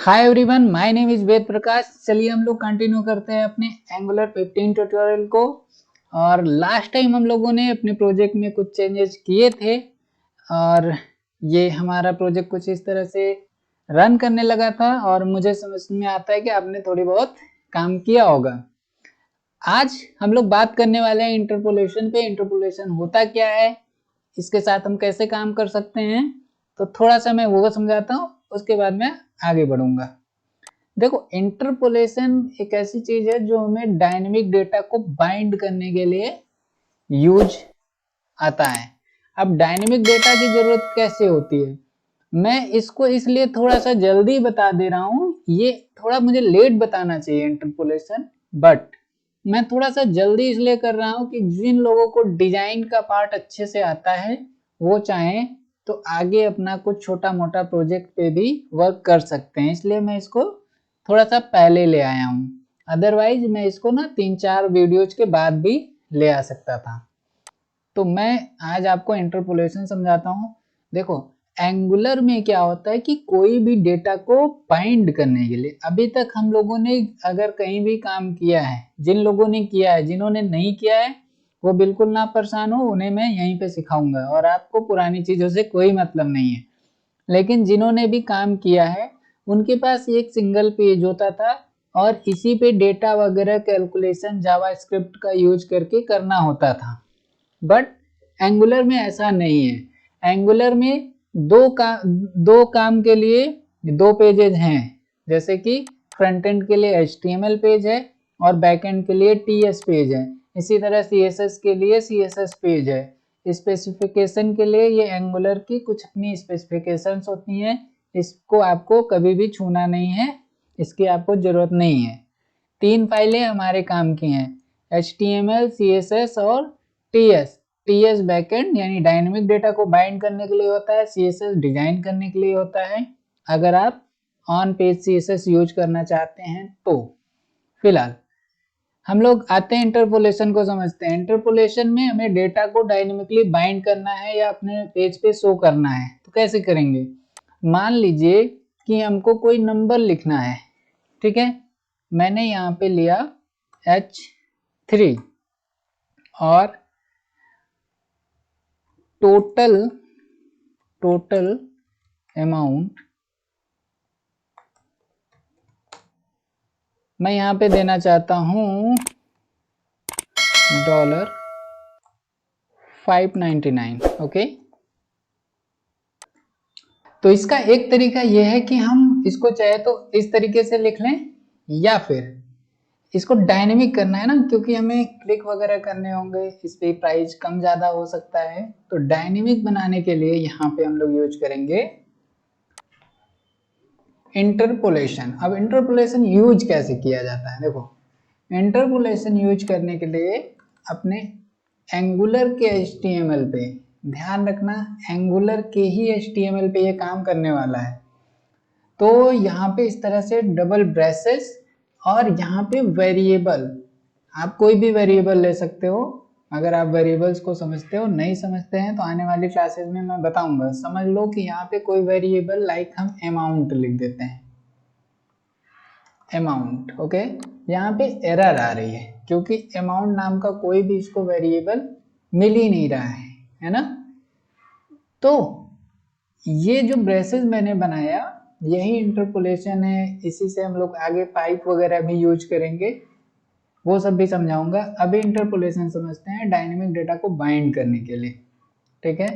Hi everyone, my name is Ved Prakash. चलिए हम लोग कंटिन्यू करते हैं अपने एंगुलर 15 ट्यूटोरियल को। और लास्ट टाइम हम लोगों ने अपने प्रोजेक्ट में कुछ चेंजेस किए थे और ये हमारा प्रोजेक्ट कुछ इस तरह से रन करने लगा था और मुझे समझ में आता है कि आपने थोड़ी बहुत काम किया होगा। आज हम लोग बात करने वाले हैं इंटरपोलेशन पे। इंटरपोलेशन होता क्या है, इसके साथ हम कैसे काम कर सकते हैं, तो थोड़ा सा मैं वो समझाता हूँ, उसके बाद मैं आगे बढ़ूंगा। देखो, इंटरपोलेशन एक ऐसी चीज है जो हमें डायनेमिक डेटा को बाइंड करने के लिए यूज आता है। अब डायनेमिक डेटा की जरूरत कैसे होती है, मैं इसको इसलिए थोड़ा सा जल्दी बता दे रहा हूँ। ये थोड़ा मुझे लेट बताना चाहिए इंटरपोलेशन, बट मैं थोड़ा सा जल्दी इसलिए कर रहा हूँ कि जिन लोगों को डिजाइन का पार्ट अच्छे से आता है वो चाहें तो आगे अपना कुछ छोटा मोटा प्रोजेक्ट पे भी वर्क कर सकते हैं, इसलिए मैं इसको थोड़ा सा पहले ले आया हूँ। अदरवाइज मैं इसको ना 3-4 वीडियोज के बाद भी ले आ सकता था। तो मैं आज आपको इंटरपोलेशन समझाता हूँ। देखो, एंगुलर में क्या होता है कि कोई भी डेटा को बाइंड करने के लिए, अभी तक हम लोगों ने अगर कहीं भी काम किया है, जिन लोगों ने किया है, जिन्होंने नहीं किया है वो बिल्कुल ना परेशान हो, उन्हें मैं यहीं पे सिखाऊंगा और आपको पुरानी चीजों से कोई मतलब नहीं है। लेकिन जिन्होंने भी काम किया है उनके पास एक सिंगल पेज होता था और इसी पे डेटा वगैरह कैलकुलेशन जावास्क्रिप्ट का यूज करके करना होता था। बट एंगुलर में ऐसा नहीं है। एंगुलर में दो काम के लिए दो पेजेज हैं, जैसे कि फ्रंट एंड के लिए HTML पेज है और बैक एंड के लिए TS पेज है। इसी तरह CSS के लिए CSS पेज है। स्पेसिफिकेशन के लिए ये एंगुलर की कुछ अपनी स्पेसिफिकेशंस होती हैं, इसको आपको कभी भी छूना नहीं है, इसकी आपको जरूरत नहीं है। 3 फाइलें हमारे काम की हैं, HTML, CSS और TS बैकएंड यानी डायनेमिक डेटा को बाइंड करने के लिए होता है, CSS डिजाइन करने के लिए होता है अगर आप ऑन पेज CSS यूज करना चाहते हैं तो। फिलहाल हम लोग आते हैं इंटरपोलेशन को समझते हैं। इंटरपोलेशन में हमें डेटा को डायनेमिकली बाइंड करना है या अपने पेज पे शो करना है, तो कैसे करेंगे। मान लीजिए कि हमको कोई नंबर लिखना है, ठीक है। मैंने यहाँ पे लिया H3 और टोटल अमाउंट मैं यहाँ पे देना चाहता हूँ $599। ओके, तो इसका एक तरीका यह है कि हम इसको चाहे तो इस तरीके से लिख लें या फिर इसको डायनेमिक करना है ना, क्योंकि हमें क्लिक वगैरह करने होंगे, इस पे प्राइस कम ज्यादा हो सकता है। तो डायनेमिक बनाने के लिए यहाँ पे हम लोग यूज करेंगे इंटरपोलेशन। अब इंटरपोलेशन यूज कैसे किया जाता है, देखो इंटरपोलेशन यूज करने के लिए अपने एंगुलर के HTML पे ध्यान रखना, एंगुलर के ही HTML पे ये काम करने वाला है। तो यहाँ पे इस तरह से डबल ब्रेसेस और यहाँ पे वेरिएबल, आप कोई भी वेरिएबल ले सकते हो। अगर आप वेरिएबल्स को समझते हो, नहीं समझते हैं तो आने वाली क्लासेस में मैं बताऊंगा। समझ लो कि यहाँ पे कोई वेरिएबल लाइक हम अमाउंट लिख देते हैं, अमाउंट। ओके, यहाँ पे एरर आ रही है क्योंकि अमाउंट नाम का कोई भी इसको वेरिएबल मिल ही नहीं रहा है ना। तो ये जो ब्रेसेस मैंने बनाया यही इंटरपोलेशन है, इसी से हम लोग आगे पाइप वगैरह भी यूज करेंगे, वो सब भी समझाऊंगा। अभी इंटरपोलेशन समझते हैं डायनेमिक डेटा को बाइंड करने के लिए, ठीक है।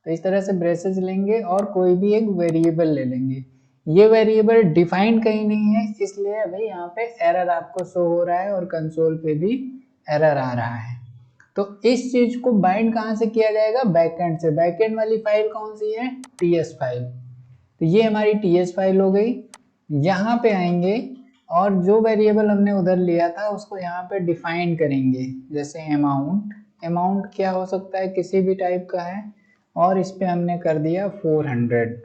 तो इस तरह से ब्रेसेस लेंगे और कोई भी एक वेरिएबल ले लेंगे। ये वेरिएबल डिफाइंड कहीं नहीं है, इसलिए अभी यहाँ पे एरर आपको शो हो रहा है और कंसोल पे भी एरर आ रहा है। तो इस चीज को बाइंड कहाँ से किया जाएगा, बैकएंड से। बैकएंड वाली फाइल कौन सी है, TS फाइल। तो ये हमारी TS फाइल हो गई। यहाँ पे आएंगे और जो वेरिएबल हमने उधर लिया था उसको यहाँ पे डिफाइन करेंगे, जैसे अमाउंट। अमाउंट क्या हो सकता है, किसी भी टाइप का है, और इस पे हमने कर दिया 400।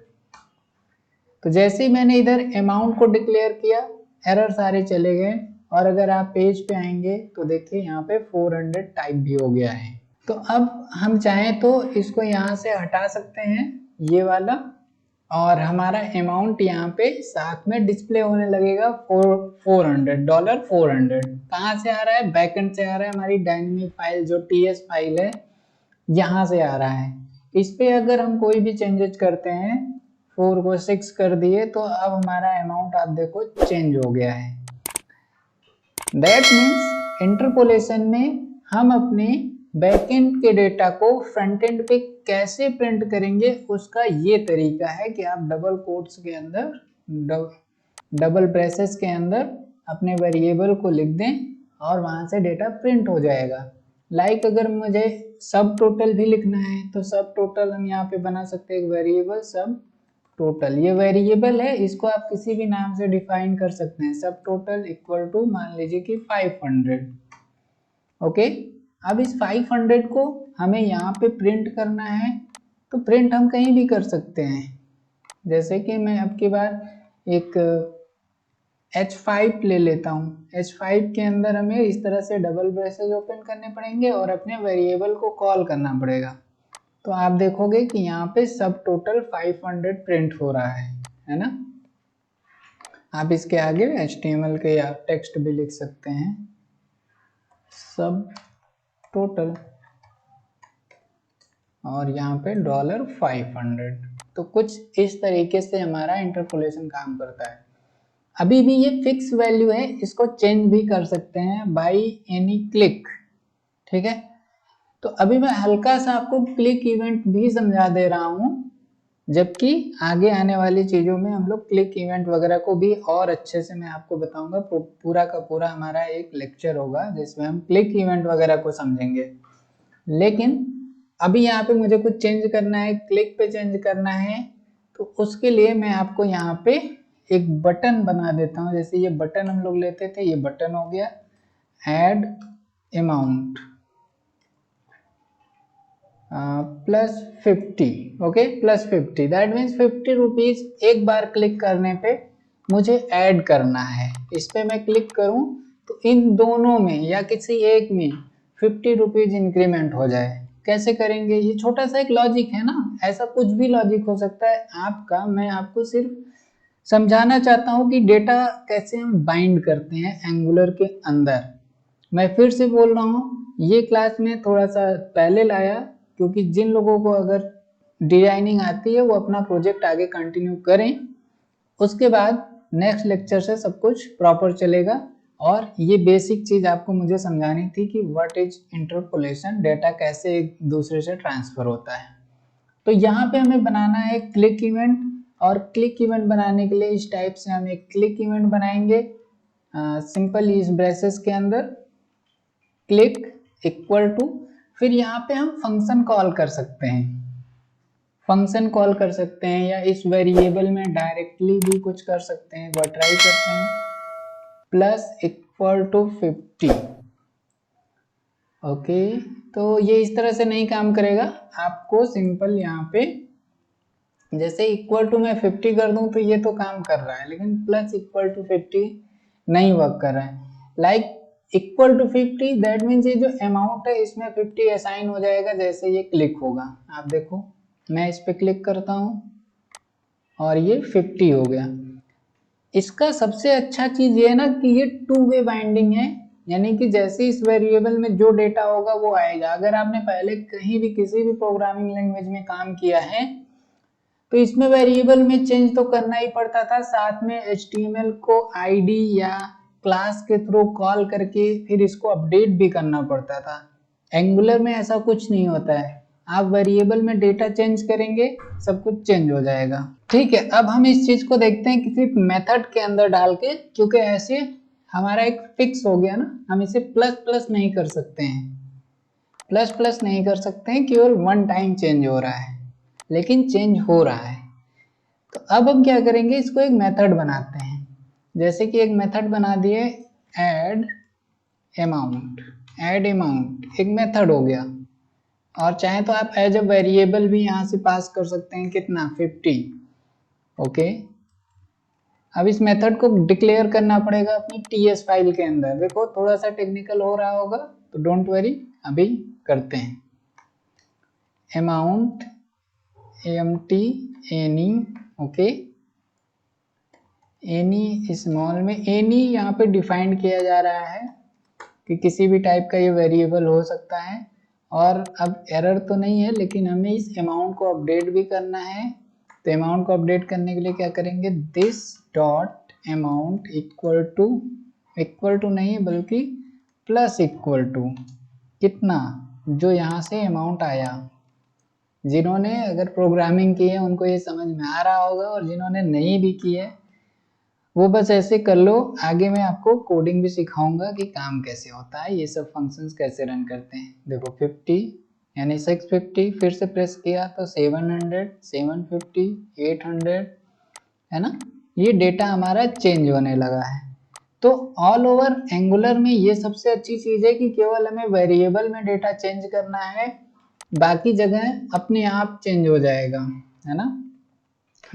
तो जैसे ही मैंने इधर अमाउंट को डिक्लेयर किया एरर सारे चले गए, और अगर आप पेज पे आएंगे तो देखिए यहाँ पे 400 टाइप भी हो गया है। तो अब हम चाहें तो इसको यहाँ से हटा सकते हैं ये वाला, और हमारा अमाउंट यहाँ पे साथ में डिस्प्ले होने लगेगा $400। कहाँ से आ रहा है? बैकएंड से आ रहा है, हमारी डायनेमिक फाइल जो टीएस फाइल है यहाँ से आ रहा है। इस पे अगर हम कोई भी चेंजेस करते हैं, 4 को 6 कर दिए, तो अब हमारा अमाउंट आप देखो चेंज हो गया है। दैट मीन्स इंटरपोलेशन में हम अपने बैकएंड के डेटा को फ्रंट एंड पे कैसे प्रिंट करेंगे, उसका ये तरीका है कि आप डबल कोट्स के अंदर, डबल ब्रेसेस के अंदर अपने वेरिएबल को लिख दें और वहां से डेटा प्रिंट हो जाएगा। लाइक अगर मुझे सब टोटल भी लिखना है तो सब टोटल हम यहाँ पे बना सकते हैं एक वेरिएबल सब टोटल। ये वेरिएबल है, इसको आप किसी भी नाम से डिफाइन कर सकते हैं। सब टोटल इक्वल टू मान लीजिए कि 500। ओके, अब इस 500 को हमें यहाँ पे प्रिंट करना है, तो प्रिंट हम कहीं भी कर सकते हैं। जैसे कि मैं अब की बार एक H5 ले लेता हूँ। H5 के अंदर हमें इस तरह से डबल ब्रेसेस ओपन करने पड़ेंगे और अपने वेरिएबल को कॉल करना पड़ेगा। तो आप देखोगे कि यहाँ पे सब टोटल 500 प्रिंट हो रहा है ना। आप इसके आगे HTML के या टेक्स्ट भी लिख सकते हैं, सब टोटल, और यहाँ पे $500। तो कुछ इस तरीके से हमारा इंटरपोलेशन काम करता है। अभी भी ये फिक्स वैल्यू है, इसको चेंज भी कर सकते हैं बाय एनी क्लिक। ठीक है, तो अभी मैं हल्का सा आपको क्लिक इवेंट भी समझा दे रहा हूँ, जबकि आगे आने वाली चीज़ों में हम लोग क्लिक इवेंट वगैरह को भी और अच्छे से मैं आपको बताऊंगा। पूरा का पूरा हमारा एक लेक्चर होगा जिसमें हम क्लिक इवेंट वगैरह को समझेंगे। लेकिन अभी यहाँ पे मुझे कुछ चेंज करना है, क्लिक पे चेंज करना है, तो उसके लिए मैं आपको यहाँ पे एक बटन बना देता हूँ। जैसे ये बटन हम लोग लेते थे, ये बटन हो गया add amount +50। Okay, +50, that means 50 rupees एक बार क्लिक करने पे मुझे ऐड करना है। इस पे मैं क्लिक करूं तो इन दोनों में या किसी एक में 50 रुपीज इंक्रीमेंट हो जाए। कैसे करेंगे? ये छोटा सा एक लॉजिक है ना, ऐसा कुछ भी लॉजिक हो सकता है आपका। मैं आपको सिर्फ समझाना चाहता हूँ कि डेटा कैसे हम बाइंड करते हैं एंगुलर के अंदर। मैं फिर से बोल रहा हूँ, ये क्लास में थोड़ा सा पहले लाया क्योंकि जिन लोगों को अगर डिजाइनिंग आती है वो अपना प्रोजेक्ट आगे कंटिन्यू करें, उसके बाद नेक्स्ट लेक्चर से सब कुछ प्रॉपर चलेगा। और ये बेसिक चीज आपको मुझे समझानी थी कि व्हाट इज इंटरपोलेशन, डेटा कैसे एक दूसरे से ट्रांसफर होता है। तो यहाँ पे हमें बनाना है क्लिक इवेंट, और क्लिक इवेंट बनाने के लिए इस टाइप से हम एक क्लिक इवेंट बनाएंगे सिंपल इस ब्रेसेस के अंदर क्लिक इक्वल टू, फिर यहाँ पे हम फंक्शन कॉल कर सकते हैं, फंक्शन कॉल कर सकते हैं, या इस वेरिएबल में डायरेक्टली भी कुछ कर सकते हैं। वो ट्राई करते हैं +50। ओके, तो ये इस तरह से नहीं काम करेगा। आपको सिंपल यहाँ पे जैसे इक्वल टू मैं 50 कर दूं तो ये तो काम कर रहा है, लेकिन +50 नहीं वर्क कर रहा है। Like equal to 50, that means ये जो अमाउंट है इसमें 50 असाइन हो जाएगा जैसे ये क्लिक होगा। आप देखो, मैं इस पे क्लिक करता हूँ और ये 50 हो गया। इसका सबसे अच्छा चीज ये है ना कि ये 2 वे बाइंडिंग है, यानी कि जैसे इस वेरिएबल में जो डेटा होगा वो आएगा। अगर आपने पहले कहीं भी किसी भी प्रोग्रामिंग लैंग्वेज में काम किया है तो इसमें वेरिएबल में चेंज तो करना ही पड़ता था, साथ में HTML को ID या क्लास के थ्रू कॉल करके फिर इसको अपडेट भी करना पड़ता था। एंगुलर में ऐसा कुछ नहीं होता है, आप वेरिएबल में डेटा चेंज करेंगे सब कुछ चेंज हो जाएगा। ठीक है, अब हम इस चीज को देखते हैं किसी मेथड के अंदर डाल के, क्योंकि ऐसे हमारा एक फिक्स हो गया ना, हम इसे प्लस प्लस नहीं कर सकते हैं, प्लस प्लस नहीं कर सकते हैं, केवल वन टाइम चेंज हो रहा है, लेकिन चेंज हो रहा है। तो अब हम क्या करेंगे, इसको एक मेथड बनाते हैं। जैसे कि एक मेथड बना दिए ऐड अमाउंट, ऐड अमाउंट एक मेथड हो गया, और चाहे तो आप एज अ वेरिएबल भी यहाँ से पास कर सकते हैं, कितना 50। ओके, अब इस मेथड को डिक्लेयर करना पड़ेगा अपनी टीएस फाइल के अंदर। देखो थोड़ा सा टेक्निकल हो रहा होगा तो डोंट वरी, अभी करते हैं। Amount empty any, okay, any small में एनी यहाँ पे डिफाइंड किया जा रहा है कि किसी भी टाइप का ये वेरिएबल हो सकता है। और अब एरर तो नहीं है, लेकिन हमें इस अमाउंट को अपडेट भी करना है। तो अमाउंट को अपडेट करने के लिए क्या करेंगे, this dot amount equal to नहीं बल्कि प्लस इक्वल टू कितना, जो यहाँ से अमाउंट आया। जिन्होंने अगर प्रोग्रामिंग की है उनको ये समझ में आ रहा होगा, और जिन्होंने नहीं भी की है वो बस ऐसे कर लो। आगे मैं आपको कोडिंग भी सिखाऊंगा कि काम कैसे होता है, ये सब फंक्शंस कैसे रन करते हैं। देखो 50 यानी 650, फिर से प्रेस किया तो 700, 750, 800, है ना। ये डेटा हमारा चेंज होने लगा है। तो ऑल ओवर एंगुलर में ये सबसे अच्छी चीज है कि केवल हमें वेरिएबल में डेटा चेंज करना है, बाकी जगह अपने आप चेंज हो जाएगा, है ना।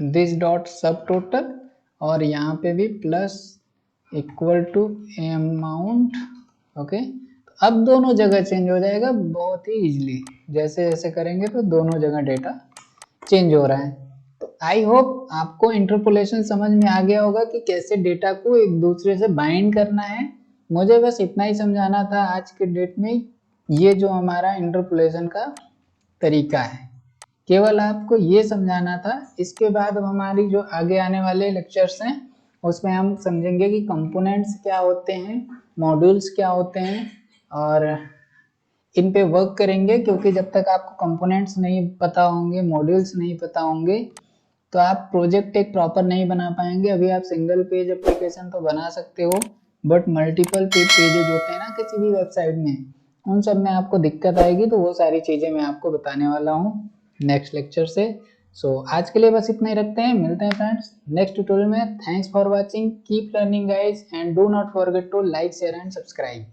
दिस डॉट सब टोटल, और यहाँ पे भी plus equal to amount, okay. अब दोनों जगह चेंज हो जाएगा बहुत ही इजीली, जैसे जैसे करेंगे तो दोनों जगह डेटा चेंज हो रहा है। तो आई होप आपको इंटरपोलेशन समझ में आ गया होगा कि कैसे डेटा को एक दूसरे से बाइंड करना है। मुझे बस इतना ही समझाना था आज के डेट में, ये जो हमारा इंटरपोलेशन का तरीका है, केवल आपको ये समझाना था। इसके बाद हमारी जो आगे आने वाले लेक्चर्स हैं उसमें हम समझेंगे कि कंपोनेंट्स क्या होते हैं, मॉड्यूल्स क्या होते हैं, और इन पे वर्क करेंगे। क्योंकि जब तक आपको कंपोनेंट्स नहीं पता होंगे, मॉड्यूल्स नहीं पता होंगे, तो आप प्रोजेक्ट एक प्रॉपर नहीं बना पाएंगे। अभी आप सिंगल पेज एप्लीकेशन तो बना सकते हो, बट मल्टीपल पेजेज होते हैं ना किसी भी वेबसाइट में, उन सब में आपको दिक्कत आएगी। तो वो सारी चीज़ें मैं आपको बताने वाला हूँ नेक्स्ट लेक्चर से। सो आज के लिए बस इतना ही रखते हैं, मिलते हैं फ्रेंड्स नेक्स्ट ट्यूटोरियल में। Thanks for watching, keep learning guys, and do not forget to like, share and subscribe.